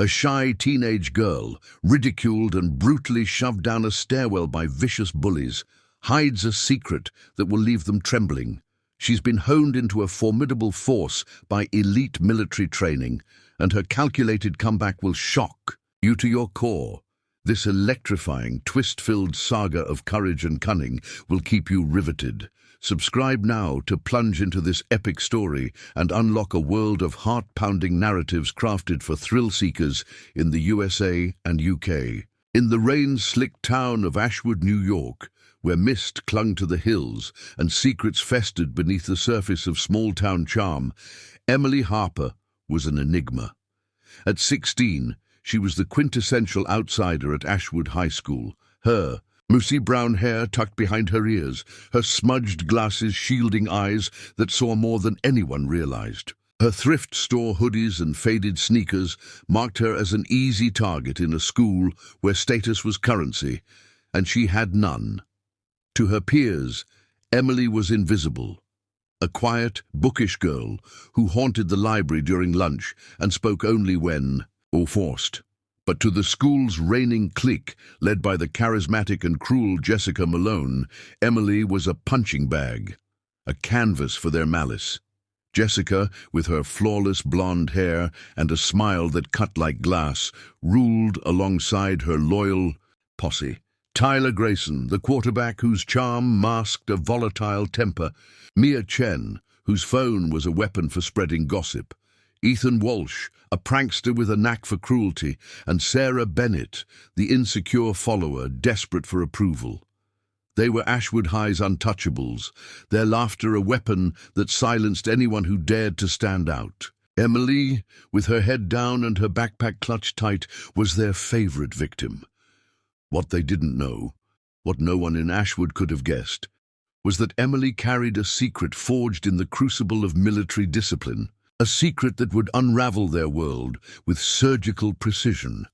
A shy teenage girl, ridiculed and brutally shoved down a stairwell by vicious bullies, hides a secret that will leave them trembling. She's been honed into a formidable force by elite military training, and her calculated comeback will shock you to your core. This electrifying, twist-filled saga of courage and cunning will keep you riveted. Subscribe now to plunge into this epic story and unlock a world of heart-pounding narratives crafted for thrill-seekers in the USA and UK. In the rain-slicked town of Ashwood, New York, where mist clung to the hills and secrets festered beneath the surface of small-town charm, Emily Harper was an enigma. At 16, she was the quintessential outsider at Ashwood High School. Her moosey brown hair tucked behind her ears, her smudged glasses shielding eyes that saw more than anyone realized. Her thrift store hoodies and faded sneakers marked her as an easy target in a school where status was currency, and she had none. To her peers, Emily was invisible, a quiet, bookish girl who haunted the library during lunch and spoke only when forced. But to the school's reigning clique, led by the charismatic and cruel Jessica Malone, Emily was a punching bag, a canvas for their malice. Jessica, with her flawless blonde hair and a smile that cut like glass, ruled alongside her loyal posse. Tyler Grayson, the quarterback whose charm masked a volatile temper. Mia Chen, whose phone was a weapon for spreading gossip. Ethan Walsh, a prankster with a knack for cruelty, and Sarah Bennett, the insecure follower desperate for approval. They were Ashwood High's untouchables, their laughter a weapon that silenced anyone who dared to stand out. Emily, with her head down and her backpack clutched tight, was their favorite victim. What they didn't know, what no one in Ashwood could have guessed, was that Emily carried a secret forged in the crucible of military discipline. A secret that would unravel their world with surgical precision.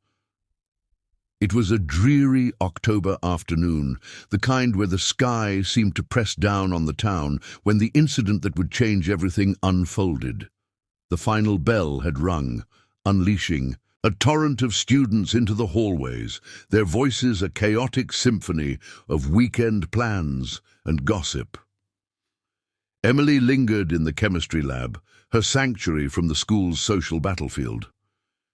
It was a dreary October afternoon, the kind where the sky seemed to press down on the town, when the incident that would change everything unfolded. The final bell had rung, unleashing a torrent of students into the hallways, their voices a chaotic symphony of weekend plans and gossip. Emily lingered in the chemistry lab, her sanctuary from the school's social battlefield.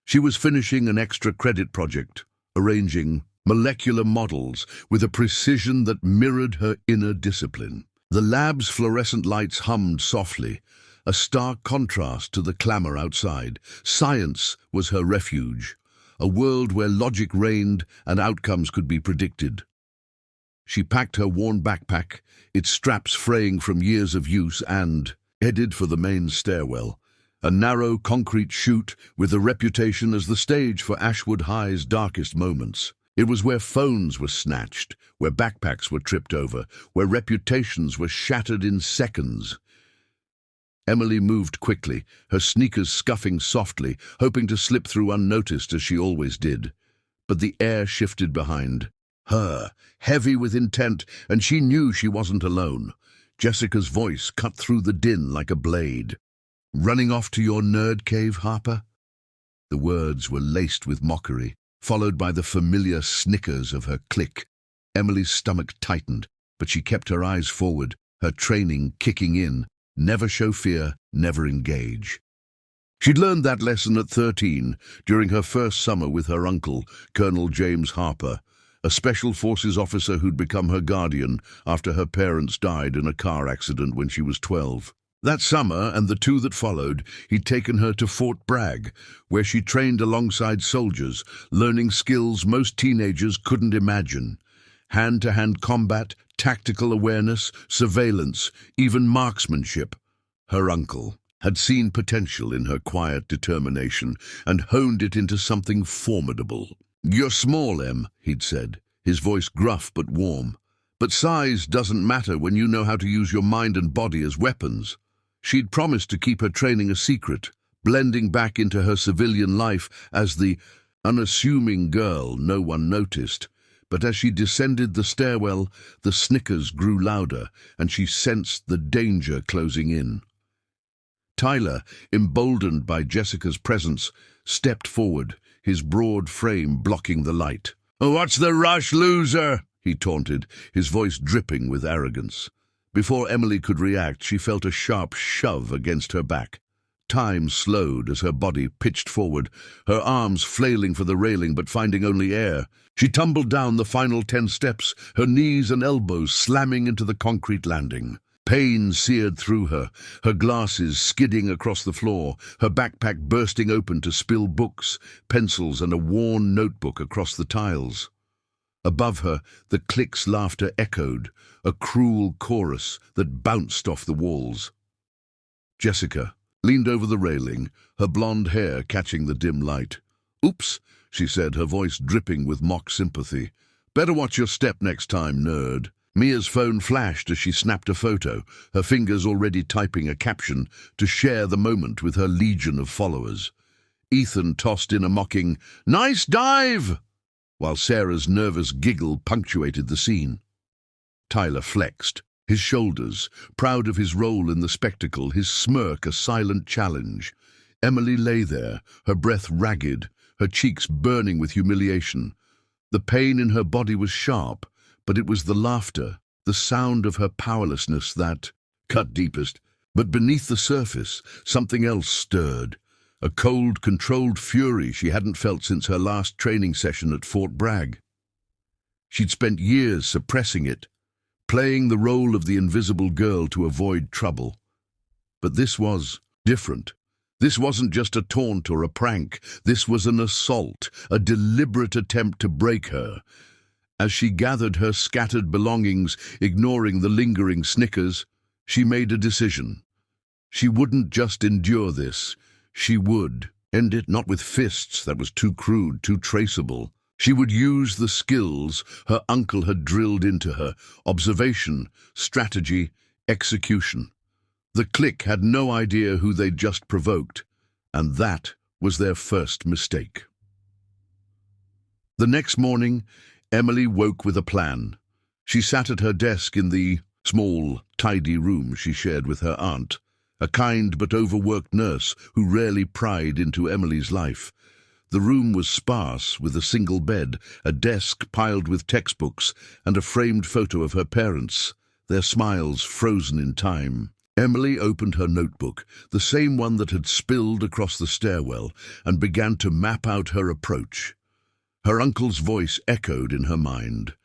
She was finishing an extra credit project, arranging molecular models with a precision that mirrored her inner discipline. The lab's fluorescent lights hummed softly, a stark contrast to the clamor outside. Science was her refuge, a world where logic reigned and outcomes could be predicted. She packed her worn backpack, its straps fraying from years of use, and headed for the main stairwell, a narrow concrete chute with a reputation as the stage for Ashwood High's darkest moments. It was where phones were snatched, where backpacks were tripped over, where reputations were shattered in seconds. Emily moved quickly, her sneakers scuffing softly, hoping to slip through unnoticed as she always did. But the air shifted behind her, heavy with intent, and she knew she wasn't alone. Jessica's voice cut through the din like a blade. "Running off to your nerd cave, Harper?" The words were laced with mockery, followed by the familiar snickers of her clique. Emily's stomach tightened, but she kept her eyes forward, her training kicking in. Never show fear, never engage. She'd learned that lesson at 13, during her first summer with her uncle, Colonel James Harper, a special forces officer who'd become her guardian after her parents died in a car accident when she was 12. That summer, and the two that followed, he'd taken her to Fort Bragg, where she trained alongside soldiers, learning skills most teenagers couldn't imagine. Hand-to-hand combat, tactical awareness, surveillance, even marksmanship. Her uncle had seen potential in her quiet determination and honed it into something formidable. "You're small, Em," he'd said, his voice gruff but warm. "But size doesn't matter when you know how to use your mind and body as weapons." She'd promised to keep her training a secret, blending back into her civilian life as the unassuming girl no one noticed. But as she descended the stairwell, the snickers grew louder, and she sensed the danger closing in. Tyler, emboldened by Jessica's presence, stepped forward, his broad frame blocking the light. "Oh, what's the rush, loser?" he taunted, his voice dripping with arrogance. Before Emily could react, she felt a sharp shove against her back. Time slowed as her body pitched forward, her arms flailing for the railing but finding only air. She tumbled down the final 10 steps, her knees and elbows slamming into the concrete landing. Pain seared through her, her glasses skidding across the floor, her backpack bursting open to spill books, pencils and a worn notebook across the tiles. Above her, the clique's laughter echoed, a cruel chorus that bounced off the walls. Jessica leaned over the railing, her blonde hair catching the dim light. "Oops," she said, her voice dripping with mock sympathy. "Better watch your step next time, nerd." Mia's phone flashed as she snapped a photo, her fingers already typing a caption to share the moment with her legion of followers. Ethan tossed in a mocking, "Nice dive!" while Sarah's nervous giggle punctuated the scene. Tyler flexed, his shoulders, proud of his role in the spectacle, his smirk a silent challenge. Emily lay there, her breath ragged, her cheeks burning with humiliation. The pain in her body was sharp, but it was the laughter, the sound of her powerlessness that cut deepest. But beneath the surface, something else stirred. A cold, controlled fury she hadn't felt since her last training session at Fort Bragg. She'd spent years suppressing it, playing the role of the invisible girl to avoid trouble. But this was different. This wasn't just a taunt or a prank. This was an assault, a deliberate attempt to break her. As she gathered her scattered belongings, ignoring the lingering snickers, she made a decision. She wouldn't just endure this. She would end it, not with fists, that was too crude, too traceable. She would use the skills her uncle had drilled into her: observation, strategy, execution. The clique had no idea who they'd just provoked, and that was their first mistake. The next morning, Emily woke with a plan. She sat at her desk in the small, tidy room she shared with her aunt, a kind but overworked nurse who rarely pried into Emily's life. The room was sparse, with a single bed, a desk piled with textbooks, and a framed photo of her parents, their smiles frozen in time. Emily opened her notebook, the same one that had spilled across the stairwell, and began to map out her approach. Her uncle's voice echoed in her mind.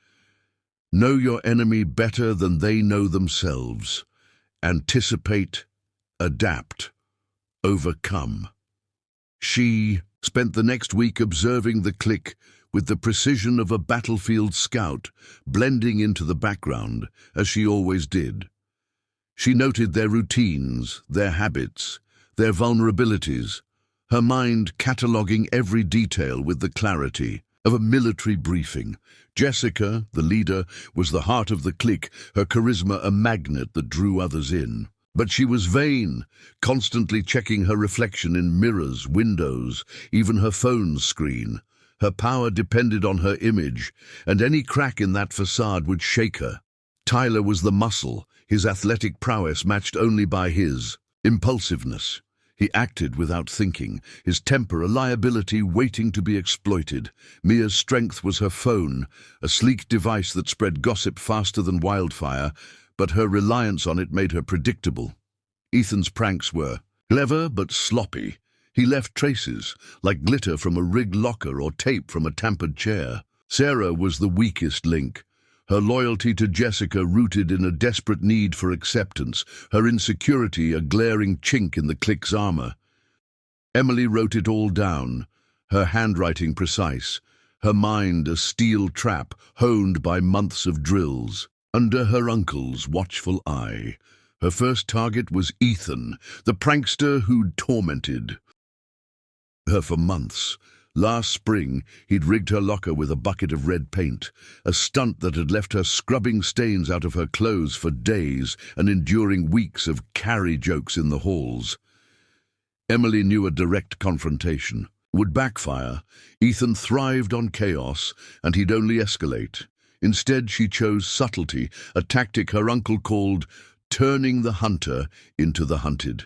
"Know your enemy better than they know themselves. Anticipate, adapt, overcome." She spent the next week observing the clique with the precision of a battlefield scout, blending into the background, as she always did. She noted their routines, their habits, their vulnerabilities, her mind cataloguing every detail with the clarity of a military briefing. Jessica, the leader, was the heart of the clique, her charisma a magnet that drew others in. But she was vain, constantly checking her reflection in mirrors, windows, even her phone's screen. Her power depended on her image, and any crack in that facade would shake her. Tyler was the muscle, his athletic prowess matched only by his impulsiveness. He acted without thinking, his temper a liability waiting to be exploited. Mia's strength was her phone, a sleek device that spread gossip faster than wildfire, but her reliance on it made her predictable. Ethan's pranks were clever but sloppy. He left traces, like glitter from a rigged locker or tape from a tampered chair. Sarah was the weakest link. Her loyalty to Jessica rooted in a desperate need for acceptance, her insecurity a glaring chink in the clique's armor. Emily wrote it all down, her handwriting precise, her mind a steel trap honed by months of drills. Under her uncle's watchful eye, her first target was Ethan, the prankster who'd tormented her for months. Last spring, he'd rigged her locker with a bucket of red paint, a stunt that had left her scrubbing stains out of her clothes for days and enduring weeks of carry jokes in the halls. Emily knew a direct confrontation would backfire. Ethan thrived on chaos, and he'd only escalate. Instead, she chose subtlety, a tactic her uncle called turning the hunter into the hunted.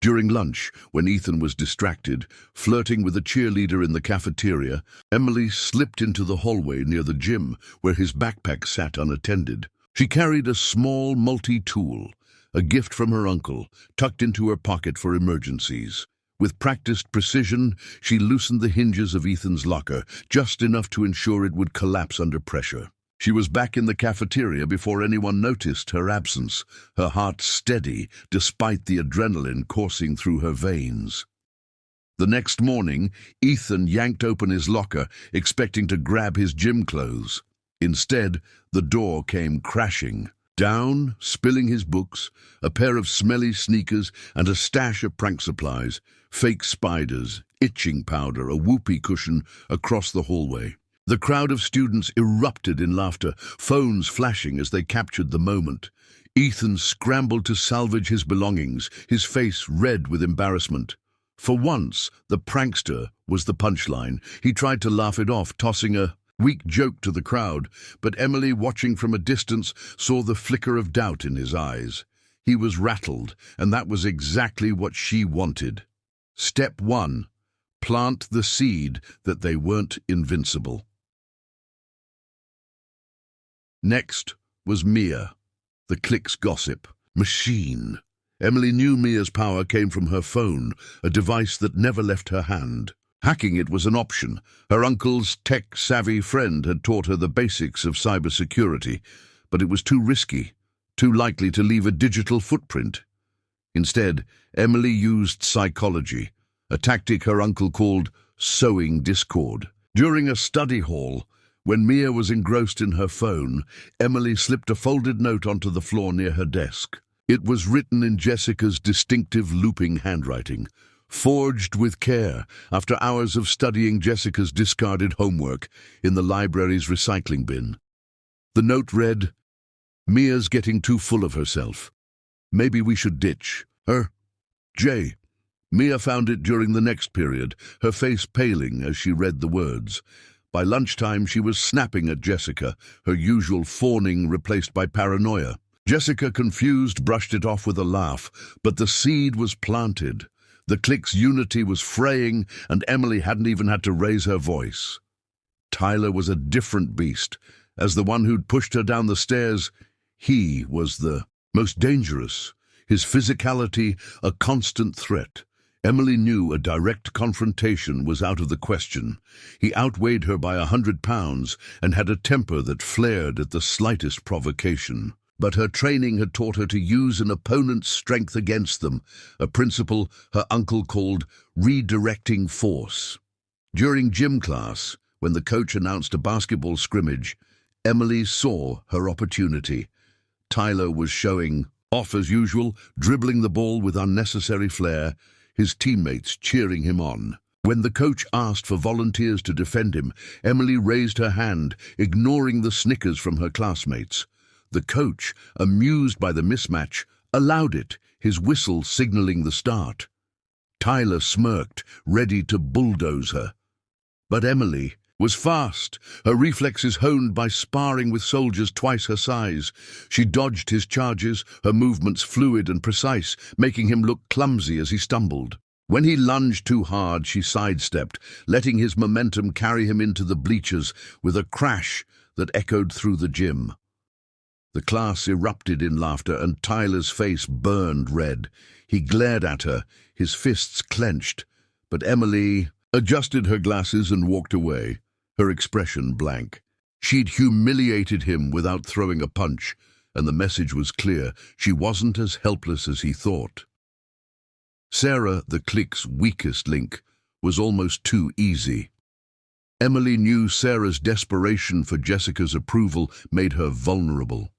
During lunch, when Ethan was distracted, flirting with a cheerleader in the cafeteria, Emily slipped into the hallway near the gym where his backpack sat unattended. She carried a small multi-tool, a gift from her uncle, tucked into her pocket for emergencies. With practiced precision, she loosened the hinges of Ethan's locker, just enough to ensure it would collapse under pressure. She was back in the cafeteria before anyone noticed her absence, her heart steady despite the adrenaline coursing through her veins. The next morning, Ethan yanked open his locker, expecting to grab his gym clothes. Instead, the door came crashing. Down, spilling his books, a pair of smelly sneakers, and a stash of prank supplies, fake spiders, itching powder, a whoopee cushion across the hallway. The crowd of students erupted in laughter, phones flashing as they captured the moment. Ethan scrambled to salvage his belongings, his face red with embarrassment. For once, the prankster was the punchline. He tried to laugh it off, tossing a weak joke to the crowd, but Emily, watching from a distance, saw the flicker of doubt in his eyes. He was rattled, and that was exactly what she wanted. Step 1. Plant the seed that they weren't invincible. Next was Mia, the clique's gossip machine. Emily knew Mia's power came from her phone, a device that never left her hand. Hacking it was an option. Her uncle's tech-savvy friend had taught her the basics of cybersecurity, but it was too risky, too likely to leave a digital footprint. Instead, Emily used psychology, a tactic her uncle called sowing discord. During a study hall, when Mia was engrossed in her phone, Emily slipped a folded note onto the floor near her desk. It was written in Jessica's distinctive looping handwriting, forged with care after hours of studying Jessica's discarded homework in the library's recycling bin. The note read, "Mia's getting too full of herself. Maybe we should ditch her. J." Mia found it during the next period, her face paling as she read the words. By lunchtime, she was snapping at Jessica, her usual fawning replaced by paranoia. Jessica, confused, brushed it off with a laugh, but the seed was planted. The clique's unity was fraying, and Emily hadn't even had to raise her voice. Tyler was a different beast. As the one who'd pushed her down the stairs, he was the most dangerous, his physicality a constant threat. Emily knew a direct confrontation was out of the question. He outweighed her by 100 pounds and had a temper that flared at the slightest provocation. But her training had taught her to use an opponent's strength against them, a principle her uncle called redirecting force. During gym class, when the coach announced a basketball scrimmage, Emily saw her opportunity. Tyler was showing off as usual, dribbling the ball with unnecessary flair, his teammates cheering him on. When the coach asked for volunteers to defend him, Emily raised her hand, ignoring the snickers from her classmates. The coach, amused by the mismatch, allowed it, his whistle signaling the start. Tyler smirked, ready to bulldoze her. But Emily was fast, her reflexes honed by sparring with soldiers twice her size. She dodged his charges, her movements fluid and precise, making him look clumsy as he stumbled. When he lunged too hard, she sidestepped, letting his momentum carry him into the bleachers with a crash that echoed through the gym. The class erupted in laughter, and Tyler's face burned red. He glared at her, his fists clenched, but Emily adjusted her glasses and walked away, her expression blank. She'd humiliated him without throwing a punch, and the message was clear. She wasn't as helpless as he thought. Sarah, the clique's weakest link, was almost too easy. Emily knew Sarah's desperation for Jessica's approval made her vulnerable.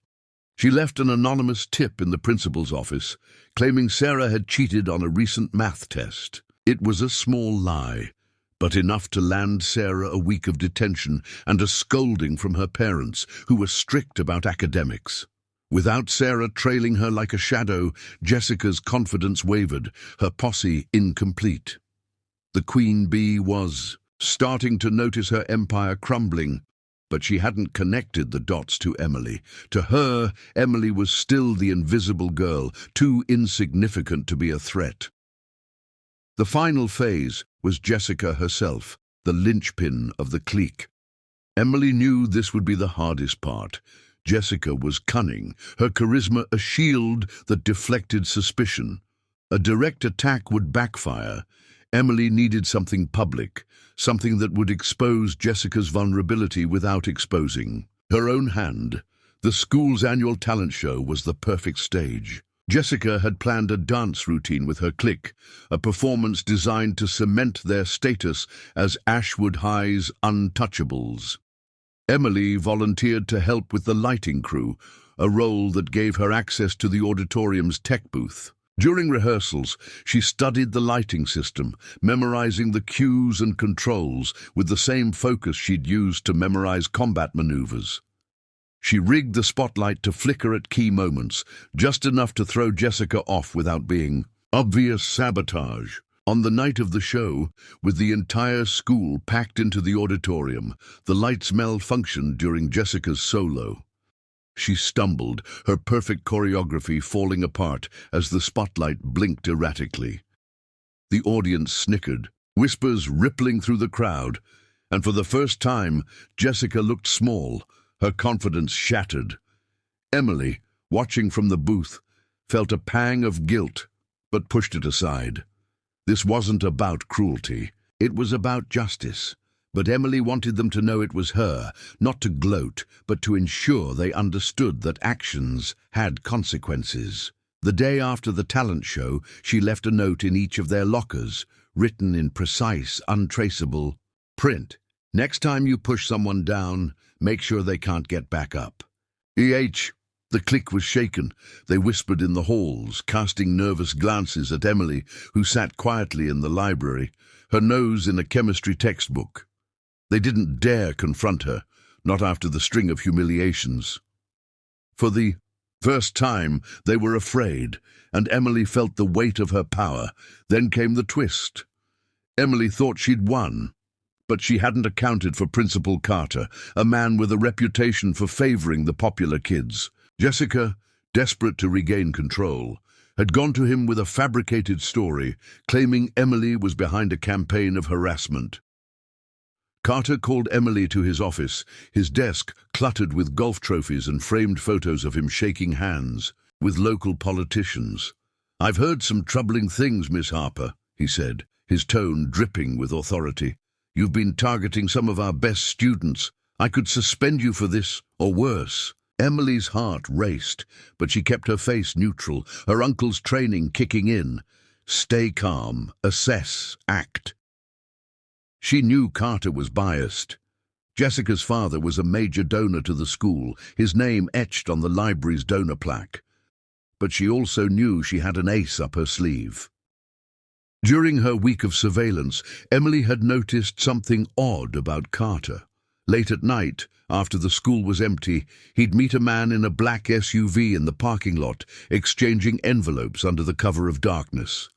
She left an anonymous tip in the principal's office, claiming Sarah had cheated on a recent math test. It was a small lie, but enough to land Sarah a week of detention and a scolding from her parents, who were strict about academics. Without Sarah trailing her like a shadow, Jessica's confidence wavered, her posse incomplete. The queen bee was starting to notice her empire crumbling, but she hadn't connected the dots to Emily. To her, Emily was still the invisible girl, too insignificant to be a threat. The final phase was Jessica herself, the linchpin of the clique. Emily knew this would be the hardest part. Jessica was cunning, her charisma a shield that deflected suspicion. A direct attack would backfire. Emily needed something public, something that would expose Jessica's vulnerability without exposing her own hand. The school's annual talent show was the perfect stage. Jessica had planned a dance routine with her clique, a performance designed to cement their status as Ashwood High's untouchables. Emily volunteered to help with the lighting crew, a role that gave her access to the auditorium's tech booth. During rehearsals, she studied the lighting system, memorizing the cues and controls with the same focus she'd used to memorize combat maneuvers. She rigged the spotlight to flicker at key moments, just enough to throw Jessica off without being obvious sabotage. On the night of the show, with the entire school packed into the auditorium, the lights malfunctioned during Jessica's solo. She stumbled, her perfect choreography falling apart as the spotlight blinked erratically. The audience snickered, whispers rippling through the crowd, and for the first time, Jessica looked small, her confidence shattered. Emily, watching from the booth, felt a pang of guilt, but pushed it aside. This wasn't about cruelty, it was about justice. But Emily wanted them to know it was her, not to gloat, but to ensure they understood that actions had consequences. The day after the talent show, she left a note in each of their lockers, written in precise, untraceable print. Next time you push someone down, make sure they can't get back up. The clique was shaken. They whispered in the halls, casting nervous glances at Emily, who sat quietly in the library, her nose in a chemistry textbook. They didn't dare confront her, not after the string of humiliations. For the first time, they were afraid, and Emily felt the weight of her power. Then came the twist. Emily thought she'd won, but she hadn't accounted for Principal Carter, a man with a reputation for favoring the popular kids. Jessica, desperate to regain control, had gone to him with a fabricated story, claiming Emily was behind a campaign of harassment. Carter called Emily to his office, his desk cluttered with golf trophies and framed photos of him shaking hands with local politicians. "I've heard some troubling things, Miss Harper," he said, his tone dripping with authority. "You've been targeting some of our best students. I could suspend you for this, or worse." Emily's heart raced, but she kept her face neutral, her uncle's training kicking in. Stay calm, assess, act. She knew Carter was biased. Jessica's father was a major donor to the school, his name etched on the library's donor plaque. But she also knew she had an ace up her sleeve. During her week of surveillance, Emily had noticed something odd about Carter. Late at night, after the school was empty, he'd meet a man in a black SUV in the parking lot, exchanging envelopes under the cover of darkness.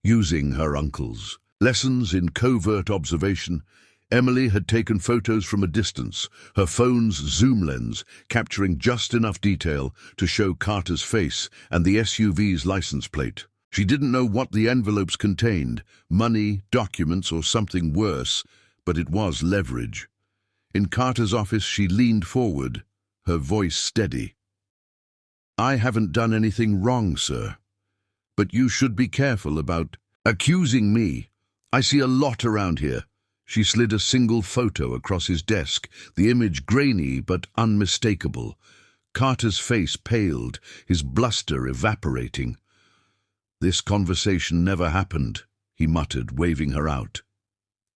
Using her uncle's lessons in covert observation, Emily had taken photos from a distance, her phone's zoom lens capturing just enough detail to show Carter's face and the SUV's license plate. She didn't know what the envelopes contained, money, documents, or something worse, but it was leverage. In Carter's office, she leaned forward, her voice steady. "I haven't done anything wrong, sir. But you should be careful about accusing me. I see a lot around here." She slid a single photo across his desk, the image grainy but unmistakable. Carter's face paled, his bluster evaporating. "This conversation never happened," he muttered, waving her out.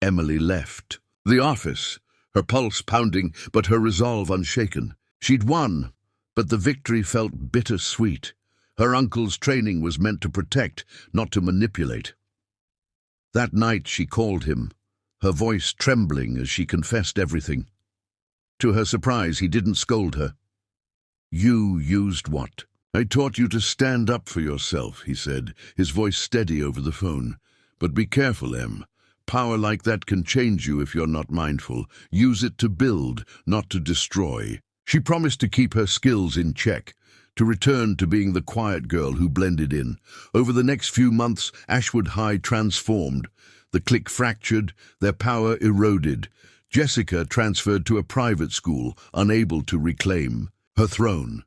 Emily left the office, her pulse pounding but her resolve unshaken. She'd won, but the victory felt bittersweet. Her uncle's training was meant to protect, not to manipulate. That night she called him, her voice trembling as she confessed everything. To her surprise, he didn't scold her. "You used what?" "I taught you to stand up for yourself," he said, his voice steady over the phone. "But be careful, Em. Power like that can change you if you're not mindful. Use it to build, not to destroy." She promised to keep her skills in check, to return to being the quiet girl who blended in. Over the next few months, Ashwood High transformed. The clique fractured, their power eroded. Jessica transferred to a private school, unable to reclaim her throne.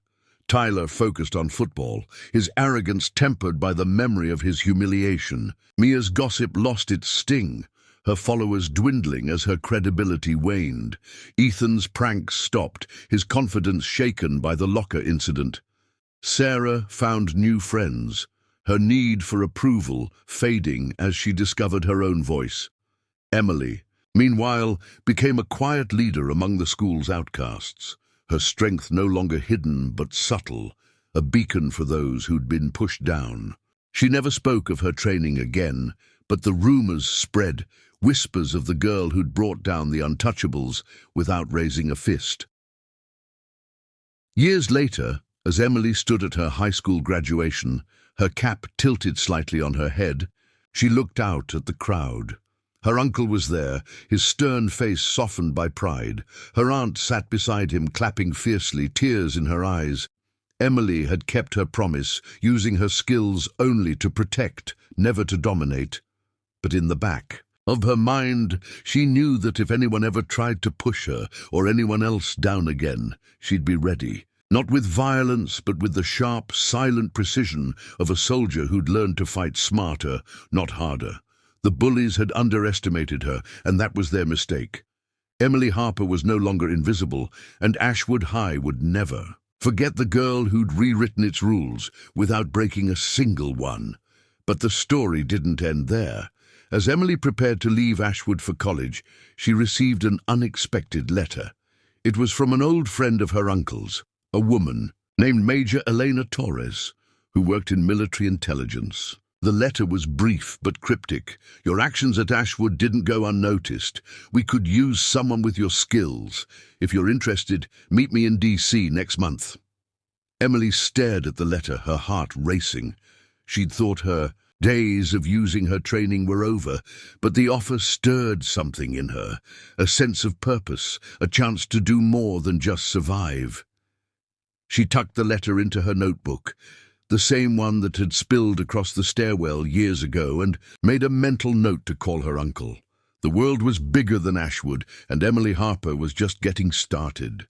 Tyler focused on football, his arrogance tempered by the memory of his humiliation. Mia's gossip lost its sting, her followers dwindling as her credibility waned. Ethan's pranks stopped, his confidence shaken by the locker incident. Sarah found new friends, her need for approval fading as she discovered her own voice. Emily, meanwhile, became a quiet leader among the school's outcasts, her strength no longer hidden but subtle, a beacon for those who'd been pushed down. She never spoke of her training again, but the rumors spread, whispers of the girl who'd brought down the untouchables without raising a fist. Years later, as Emily stood at her high school graduation, her cap tilted slightly on her head, she looked out at the crowd. Her uncle was there, his stern face softened by pride. Her aunt sat beside him, clapping fiercely, tears in her eyes. Emily had kept her promise, using her skills only to protect, never to dominate. But in the back of her mind, she knew that if anyone ever tried to push her, or anyone else down again, she'd be ready. Not with violence, but with the sharp, silent precision of a soldier who'd learned to fight smarter, not harder. The bullies had underestimated her, and that was their mistake. Emily Harper was no longer invisible, and Ashwood High would never forget the girl who'd rewritten its rules without breaking a single one. But the story didn't end there. As Emily prepared to leave Ashwood for college, she received an unexpected letter. It was from an old friend of her uncle's, a woman named Major Elena Torres, who worked in military intelligence. The letter was brief but cryptic. Your actions at Ashwood didn't go unnoticed. We could use someone with your skills. If you're interested, meet me in DC next month. Emily stared at the letter, her heart racing. She'd thought her days of using her training were over, but the offer stirred something in her, a sense of purpose, a chance to do more than just survive. She tucked the letter into her notebook, the same one that had spilled across the stairwell years ago, and made a mental note to call her uncle. The world was bigger than Ashwood, and Emily Harper was just getting started.